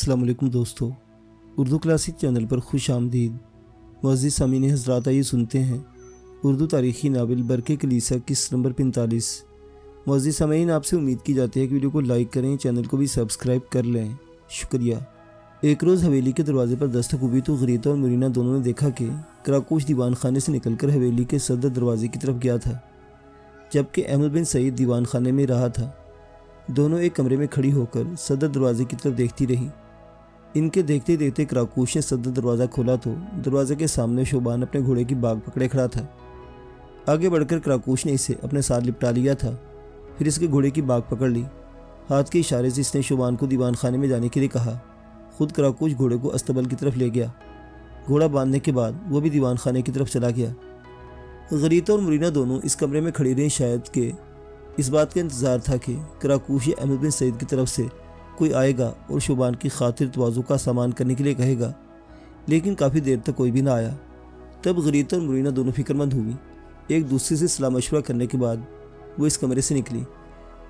अस्सलाम वालेकुम दोस्तों, उर्दू क्लासिक चैनल पर खुश आमदीद। मुअज़्ज़िज़ सामीन हज़रात, आइए सुनते हैं उर्दू तारीख़ी नावल बरक़े कलीसा किस्त नंबर 45। मुअज़्ज़िज़ सामीन, आपसे उम्मीद की जाती है कि वीडियो को लाइक करें, चैनल को भी सब्सक्राइब कर लें, शुक्रिया। एक रोज़ हवेली के दरवाजे पर दस्तक हुई तो गरीता और मुरीना दोनों ने देखा कि कराकूश दीवान खाने से निकलकर हवेली के सदर दरवाजे की तरफ गया था, जबकि अहमद बिन सईद दीवान खाने में रहा था। दोनों एक कमरे में खड़ी होकर सदर दरवाजे की तरफ देखती रही। इनके देखते देखते कराकूश ने सदर दरवाज़ा खोला तो दरवाजे के सामने शोबान अपने घोड़े की बाग पकड़े खड़ा था। आगे बढ़कर कराकूश ने इसे अपने साथ लिपटा लिया था, फिर इसके घोड़े की बाग पकड़ ली। हाथ के इशारे से इसने शोबान को दीवान खाने में जाने के लिए कहा। खुद कराकूश घोड़े को अस्तबल की तरफ ले गया। घोड़ा बांधने के बाद वो भी दीवान खाने की तरफ चला गया। गरीता और मुरीना दोनों इस कमरे में खड़ी रही, शायद कि इस बात का इंतज़ार था कि कराकूश या अहमद बिन सईद की तरफ से कोई आएगा और शोबान की खातिर तवाज़ु का सामान करने के लिए कहेगा, लेकिन काफ़ी देर तक कोई भी ना आया। तब गरीता और मुरीना दोनों फिक्रमंद हुई। एक दूसरे से सलाह मशवरा करने के बाद वो इस कमरे से निकली।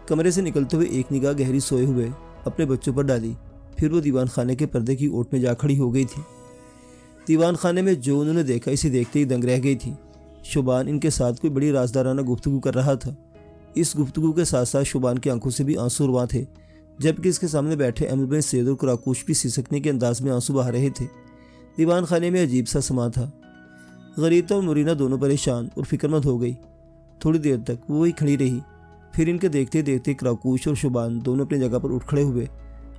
कमरे से निकलते हुए एक निगाह गहरी सोए हुए अपने बच्चों पर डाली, फिर वो दीवान खाने के पर्दे की ओट में जा खड़ी हो गई थी। दीवान खाने में जो उन्होंने देखा, इसे देखते ही दंग रह गई थी। शोबान इनके साथ कोई बड़ी राजदाराना गुफ्तगू कर रहा था। इस गुफ्तगू के साथ साथ शोबान की आंखों से भी आंसू रुआ थे, जबकि इसके सामने बैठे अहमद बिन सईद और कराकूश भी सिसकने के अंदाज में आंसू बहा रहे थे। दीवान खाने में अजीब सा समा था। गरीता और मुरीना दोनों परेशान और फिक्रमंद हो गई। थोड़ी देर तक वो वही खड़ी रही, फिर इनके देखते देखते कराकूश और शोबान दोनों अपनी जगह पर उठ खड़े हुए।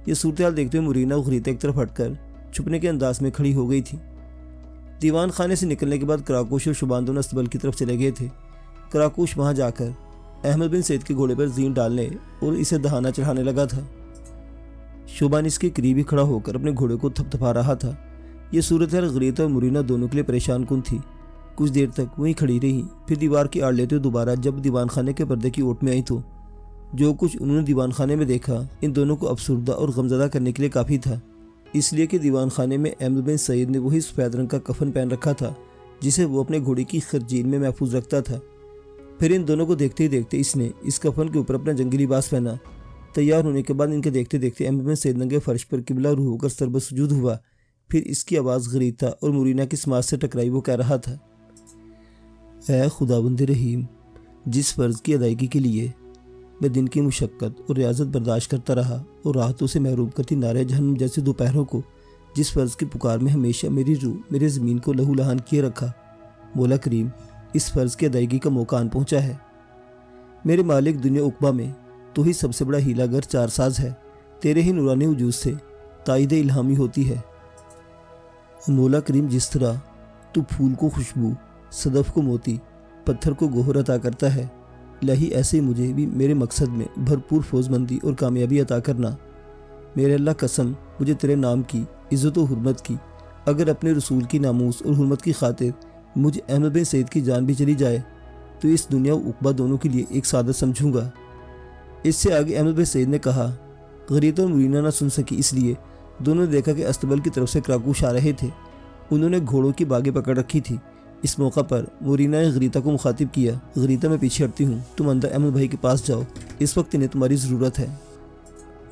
ये सूरत हाल देखते हुए मुरीना और गरीता एक तरफ हटकर छुपने के अंदाज में खड़ी हो गई थी। दीवान खाने से निकलने के बाद कराकूश और शोबान दोनों अस्तबल की तरफ चले गए थे। कराकूश वहाँ जाकर अहमद बिन सईद के घोड़े पर जीन डालने और इसे दहाना चढ़ाने लगा था। शोबान इसके करीब ही खड़ा होकर अपने घोड़े को थपथपा रहा था। यह सूरत हाल गरीता और मुरीना दोनों के लिए परेशान कुन थी। कुछ देर तक वहीं खड़ी रही, फिर दीवार की आड़ लेते हुए दोबारा जब दीवान खाने के पर्दे की ओट में आई तो जो कुछ उन्होंने दीवान खाने में देखा, इन दोनों को अफसुर्दा और गमज़दा करने के लिए काफ़ी था। इसलिए कि दीवान खाने में अहमद बिन सईद ने वही सफ़ेद रंग का कफन पहन रखा था जिसे वो अपने घोड़े की खरजीन में महफूज रखता था। फिर इन दोनों को देखते ही देखते इसने इस कफन के ऊपर अपना जंगली लिबास पहना। तैयार होने के बाद इनके देखते देखते अहमद बिन सईद नंगे फर्श पर किबला रूह होकर सरबसुजूद हुआ। फिर इसकी आवाज़ गरीता और मुरीना की समाज से टकराई। वो कह रहा था, ऐ खुदावंद रहीम, जिस फ़र्ज़ की अदायगी के लिए मैं दिन की मुशक्क़त और रियाजत बर्दाश्त करता रहा और राहतों से महरूम करती नारे जहन्नम जैसे दोपहरों को, जिस फ़र्ज़ की पुकार में हमेशा मेरी रूह मेरे ज़मीन को लहू लहान किए रखा, मौला करीम, इस फ़र्ज़ की अदायगी का मौका आन पहुँचा है। मेरे मालिक, दुनिया उक़बा में तो ही सबसे बड़ा हीलागर चारसाज है। तेरे ही नूरानी वजूद से ताईद इल्हामी होती है। मौला करीम, जिस तरह तू फूल को खुशबू, सदफ़ को मोती, पत्थर को गोहर अता करता है, लही ऐसे ही मुझे भी मेरे मकसद में भरपूर फौजमंदी और कामयाबी अता करना। मेरे अल्लाह कसम, मुझे तेरे नाम की इज़्ज़त और हुर्मत की, अगर अपने रसूल की नामूस और हुर्मत की खातिर मुझे अहमद बिन सईद की जान भी चली जाए तो इस दुनिया और उक़बा दोनों के लिए एक सादत समझूंगा। इससे आगे अहमद बिन सईद ने कहा। गरीता और मुरीना ना सुन सकी, इसलिए दोनों ने देखा कि अस्तबल की तरफ से कराकूश आ रहे थे। उन्होंने घोड़ों की बागें पकड़ रखी थी। इस मौका पर मुरीना ने गरीता को मुखातिब किया, गरीता, मैं पीछे हटती हूँ, तुम अंदर अहमद भाई के पास जाओ, इस वक्त इन्हें तुम्हारी ज़रूरत है।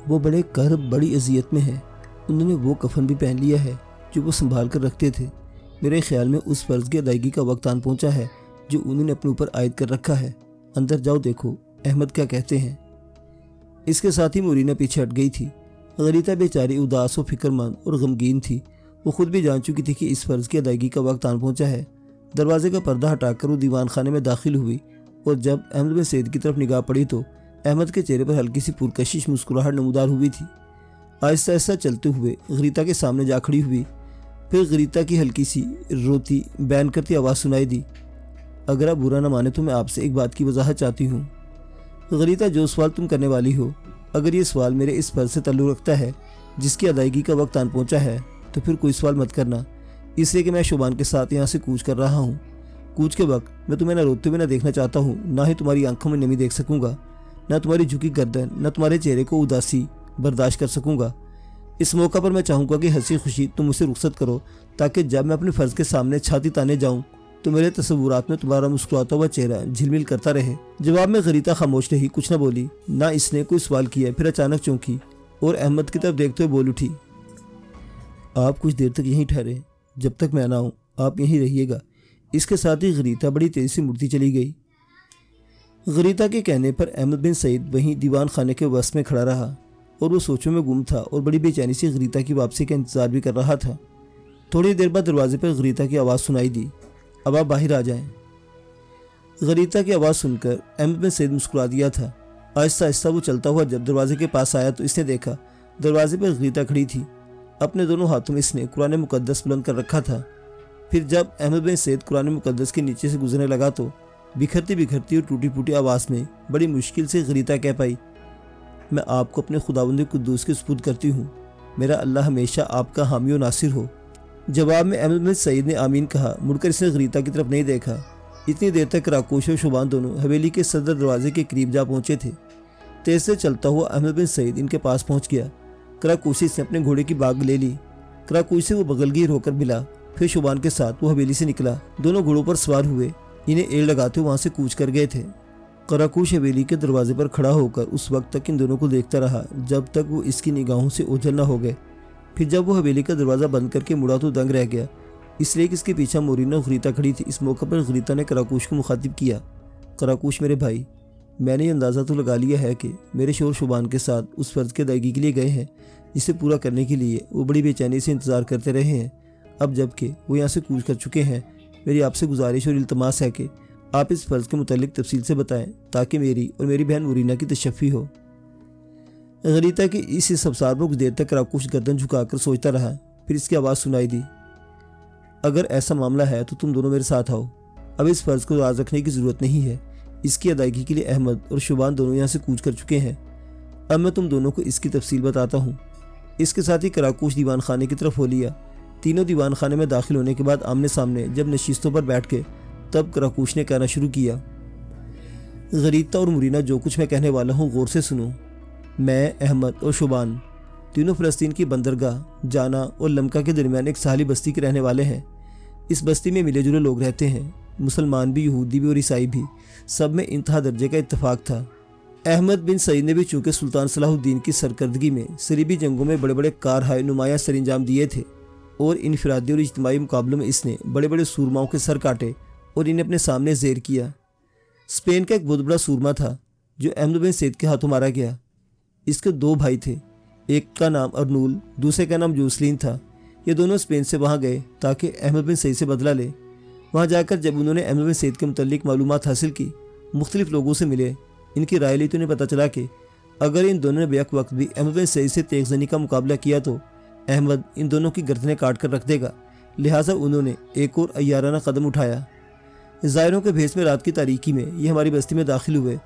वो बड़े करब, बड़ी अजियत में है। उन्होंने वो कफन भी पहन लिया है जो वो संभाल कर रखते थे। मेरे ख्याल में उस फ़र्ज़ की अदायगी का वक्त आन पहुँचा है जो उन्होंने अपने ऊपर आयद कर रखा है। अंदर जाओ, देखो अहमद क्या कहते हैं। इसके साथ ही मुरीना पीछे हट गई थी। गरीता बेचारी उदास और फिक्रमंद और गमगीन थी। वो खुद भी जान चुकी थी कि इस फ़र्ज़ की अदायगी का वक्त आन पहुँचा है। दरवाजे का पर्दा हटाकर वो दीवान खाने में दाखिल हुई और जब अहमद बिन सईद की तरफ निगाह पड़ी तो अहमद के चेहरे पर हल्की सी पुरकशिश मुस्कुराहट नमूदार हुई थी। आहिस्ता आहिस्ता चलते हुए गरीता के सामने जा खड़ी हुई। फिर गरीता की हल्की सी रोती बयान करती आवाज़ सुनाई दी, अगर आप बुरा न माने तो मैं आपसे एक बात की वजाहत चाहती हूँ। गरीता, जो सवाल तुम करने वाली हो, अगर ये सवाल मेरे इस फ़र्ज़ से ताल्लुक़ रखता है जिसकी अदायगी का वक्त आन पहुँचा है, तो फिर कोई सवाल मत करना, इसलिए कि मैं शोबान के साथ यहाँ से कूच कर रहा हूँ। कूच के वक्त मैं तुम्हें न रोते हुए न देखना चाहता हूँ, ना ही तुम्हारी आंखों में नमी देख सकूँगा, न तुम्हारी झुकी गर्दन, न तुम्हारे चेहरे को उदासी बर्दाश्त कर सकूँगा। इस मौका पर मैं चाहूँगा कि हंसी खुशी तुम मुझसे रुखसत करो, ताकि जब मैं अपने फ़र्ज़ के सामने छाती ताने जाऊँ तो मेरे तस्वुरात में तुम्हारा मुस्कुराता हुआ चेहरा झिलमिल करता रहे। जवाब में गरीता खामोश रही, कुछ न बोली, ना इसने कोई सवाल किया। फिर अचानक चौंकी और अहमद की तरफ देखते हुए बोल उठी, आप कुछ देर तक यहीं ठहरे, जब तक मैं ना आऊँ आप यहीं रहिएगा। इसके साथ ही गरीता बड़ी तेज़ी से मुड़ती चली गई। गरीता के कहने पर अहमद बिन सईद वहीं दीवान खाने के बस में खड़ा रहा और वो सोचों में गुम था और बड़ी बेचैनी से गरीता की वापसी का इंतज़ार भी कर रहा था। थोड़ी देर बाद दरवाजे पर गरीता की आवाज़ सुनाई दी, अब आप बाहर आ जाएं। गरीता की आवाज़ सुनकर अहमद बिन सईद मुस्कुरा दिया था। आहिस्ता आहिस्ता वो चलता हुआ जब दरवाजे के पास आया तो इसने देखा दरवाजे पर गरीता खड़ी थी। अपने दोनों हाथों में इसने कुरान मुकद्दस बुलंद कर रखा था। फिर जब अहमद बिन सईद कुरान मुकद्दस के नीचे से गुजरने लगा तो बिखरती बिखरती और टूटी फूटी आवाज़ में बड़ी मुश्किल से गरीता कह पाई, मैं आपको अपने खुदावंद कुद्दूस के सुपुर्द करती हूँ। मेरा अल्लाह हमेशा आपका हामी और नासिर हो। जवाब में अहमद बिन सईद ने आमीन कहा। मुड़कर इसने गरीता की तरफ नहीं देखा। इतनी देर तक राकोश और शुबान दोनों हवेली के सदर दरवाजे के करीब जा पहुंचे थे। तेज से चलता हुआ अहमद बिन सईद इनके पास पहुंच गया। कराकोशी से अपने घोड़े की बाग ले ली। कराकोशी से वो बगलगीर होकर मिला। फिर शुबान के साथ वो हवेली से निकला। दोनों घोड़ों पर सवार हुए इन्हें एड़ लगाते वहां से कूच कर गए थे। कराकोश हवेली के दरवाजे पर खड़ा होकर उस वक्त तक इन दोनों को देखता रहा जब तक वो इसकी निगाहों से ओझल न हो गए। फिर जब वो हवेली का दरवाज़ा बंद करके मुड़ा तो दंग रह गया, इसलिए कि इसके पीछे मोरिना और गरीता खड़ी थी। इस मौके पर गरीता ने कराकोश को मुखातिब किया, कराकोश मेरे भाई, मैंने अंदाज़ा तो लगा लिया है कि मेरे शोर शुबान के साथ उस फ़र्ज़ की अदायगी के लिए गए हैं जिसे पूरा करने के लिए वो बड़ी बेचैनी से इंतज़ार करते रहे हैं। अब जबकि वो यहाँ से कूच कर चुके हैं, मेरी आपसे गुजारिश और इल्तमास है कि आप इस फ़र्ज़ के मुतालिक तफसील से बताएं ताकि मेरी और मेरी बहन मोरिना की तशफ़ी हो। गरीता की इस सबसार पर कुछ देर तक कराकोश गर्दन झुकाकर सोचता रहा। फिर इसकी आवाज़ सुनाई दी, अगर ऐसा मामला है तो तुम दोनों मेरे साथ आओ। अब इस फ़र्ज़ को राज रखने की ज़रूरत नहीं है। इसकी अदायगी के लिए अहमद और शुबान दोनों यहाँ से कूच कर चुके हैं। अब मैं तुम दोनों को इसकी तफसील बताता हूँ। इसके साथ ही कराकोश दीवान खाने की तरफ हो लिया। तीनों दीवान खाने में दाखिल होने के बाद आमने सामने जब नशिस्तों पर बैठ के तब कराकोश ने कहना शुरू किया, गरीता और मोरिना, जो कुछ मैं कहने वाला हूँ गौर से सुनो। मैं, अहमद और शुबान तीनों फ़लस्तीन की बंदरगाह जाना और लमका के दरमियान एक साहली बस्ती के रहने वाले हैं। इस बस्ती में मिले जुले लोग रहते हैं, मुसलमान भी, यहूदी भी और ईसाई भी। सब में इंतहा दर्जे का इत्तेफाक था। अहमद बिन सईद ने भी चूँकि सुल्तान सलाहुद्दीन की सरकर्दगी में सरीबी जंगों में बड़े बड़े कारहाय नुमाया सरंजाम दिए थे और इनफरादी और इज्तिमाई मुकाबलों में इसने बड़े बड़े सूरमाओं के सर काटे और इन्हें अपने सामने ज़ेर किया। स्पेन का एक बहुत बड़ा सूरमा था जो अहमद बिन सईद के हाथों मारा गया। इसके दो भाई थे, एक का नाम अर्नूल, दूसरे का नाम जोसलीन था। ये दोनों स्पेन से वहाँ गए ताकि अहमद बिन सईद से बदला ले। वहाँ जाकर जब उन्होंने अहमद बिन सईद के मुतल्लिक मालूमात हासिल की, मुख्तलिफ लोगों से मिले, इनकी राय ली तो उन्हें पता चला कि अगर इन दोनों ने बेक वक्त भी अहमद बिन सईद से तेगजनी का मुकाबला किया तो अहमद इन दोनों की गर्दनें काट कर रख देगा। लिहाजा उन्होंने एक और अय्याराना कदम उठाया। ज़ायरों के भेस में रात की तारीकी में ये हमारी बस्ती में दाखिल हुए।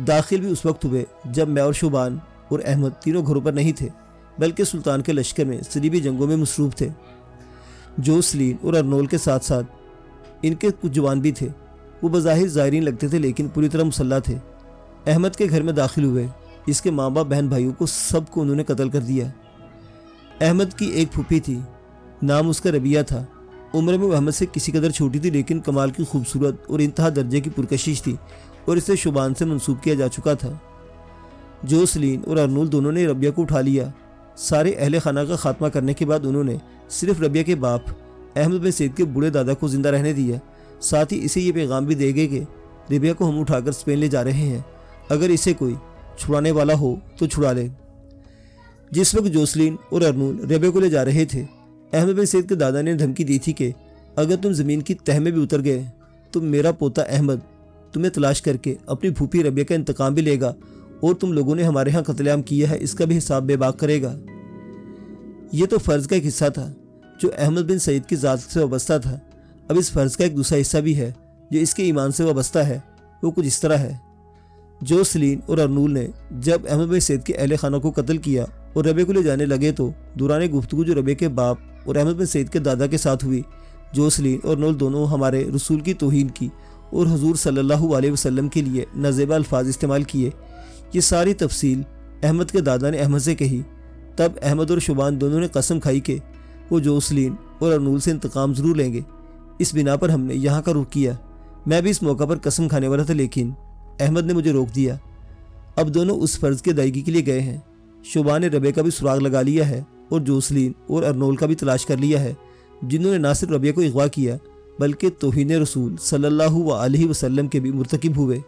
दाखिल भी उस वक्त हुए जब मैं और शुबान और अहमद तीनों घरों पर नहीं थे, बल्कि सुल्तान के लश्कर में सलीबी जंगों में मसरूफ़ थे। जोसलीन और अर्नोल के साथ साथ इनके कुछ जवान भी थे। वो बज़ाहिर ज़ायरीन लगते थे लेकिन पूरी तरह मुसल्ला थे। अहमद के घर में दाखिल हुए। इसके माँ बाप, बहन भाइयों को सबको उन्होंने कत्ल कर दिया। अहमद की एक फूफी थी, नाम उसका रबिया था। उम्र में वो अहमद से किसी कदर छोटी थी लेकिन कमाल की खूबसूरत और इंतहा दर्जे की पुरकशिश थी और इसे शुबान से मंसूब किया जा चुका था। जोसलीन और अर्नूल दोनों ने रबिया को उठा लिया। सारे अहले खाना का खात्मा करने के बाद उन्होंने सिर्फ रबिया के बाप अहमद बिन सईद के बूढ़े दादा को जिंदा रहने दिया। साथ ही इसे ये पैगाम भी दे गए कि रबिया को हम उठाकर स्पेन ले जा रहे हैं, अगर इसे कोई छुड़ाने वाला हो तो छुड़ा ले। जिस वक्त जोसलीन और अर्नूल रबिया को ले जा रहे थे, अहमद बिन सईद के दादा ने धमकी दी थी कि अगर तुम ज़मीन की तह में भी उतर गए तो मेरा पोता अहमद तुम्हें तलाश करके अपनी फूफी रबिया का इंतकाम भी लेगा और तुम लोगों ने हमारे यहाँ कत्लेआम किया है इसका भी हिसाब बेबाक करेगा। ये तो फ़र्ज़ का एक हिस्सा था जो अहमद बिन सईद की ज़ात से वाबस्ता था। अब इस फ़र्ज़ का एक दूसरा हिस्सा भी है जो इसके ईमान से वाबस्ता है। वो कुछ इस तरह है, जोसलीन और अर्नूल ने जब अहमद बिन सईद के अहले खाना को कत्ल किया और रबिया को ले जाने लगे तो दौरान गुफ्तगू जो रबिया के बाप और अहमद बिन सईद के दादा के साथ हुई, जोसलीन और अर्नूल दोनों हमारे रसूल की तौहीन की और हुजूर सल्लल्लाहु अलैहि वसल्लम के लिए नाजेबा अल्फाज इस्तेमाल किए। ये सारी तफसील अहमद के दादा ने अहमद से कही। तब अहमद और शुबान दोनों ने कसम खाई कि वो जोसलीन और अर्नूल से इंतकाम ज़रूर लेंगे। इस बिना पर हमने यहाँ का रुख किया। मैं भी इस मौका पर कसम खाने वाला था लेकिन अहमद ने मुझे रोक दिया। अब दोनों उस फ़र्ज़ की अदायगी के लिए गए हैं। शोभा ने रबिया का भी सुराग लगा लिया है और जोसलीन और अर्नोल का भी तलाश कर लिया है, जिन्होंने न सिर्फ रबिया को अगवा किया बल्कि तौहीन रसूल सल्लल्लाहु अलैहि वसल्लम के भी मुर्तकिब हुए।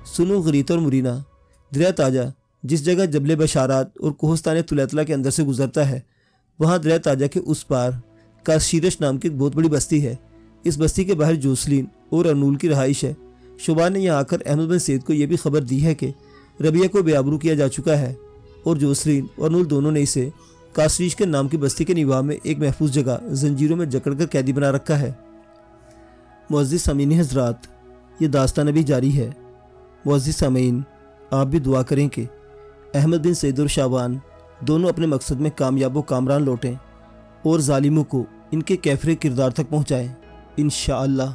सुनो गरीत और मुरीना, दरिया ताजा जिस जगह जबल बशारात और कोहस्तान तुलैतला के अंदर से गुजरता है, वहाँ दरिया ताजा के उस पार काशीरश नाम की एक बहुत बड़ी बस्ती है। इस बस्ती के बाहर जोसलीन और अर्नूल की रहाइश है। शोभा ने यहाँ आकर अहमद बिन सईद को यह भी खबर दी है कि रबिया को बेआबरू किया जा चुका है और जोसलीन और अर्नूल दोनों ने इसे काशीरिश के नाम की बस्ती के निवाह में एक महफूज जगह जंजीरों में जकड़कर कैदी बना रखा है। मुअज़्ज़िज़ सामीन हज़रात, ये दास्तान अभी जारी है। मुअज़्ज़िज़ सामीन, आप भी दुआ करें कि अहमद बिन सईद और शाबान दोनों अपने मकसद में कामयाब व कामरान लौटें और जालिमों को इनके कैफरे किरदार तक पहुँचाएँ इंशाअल्लाह।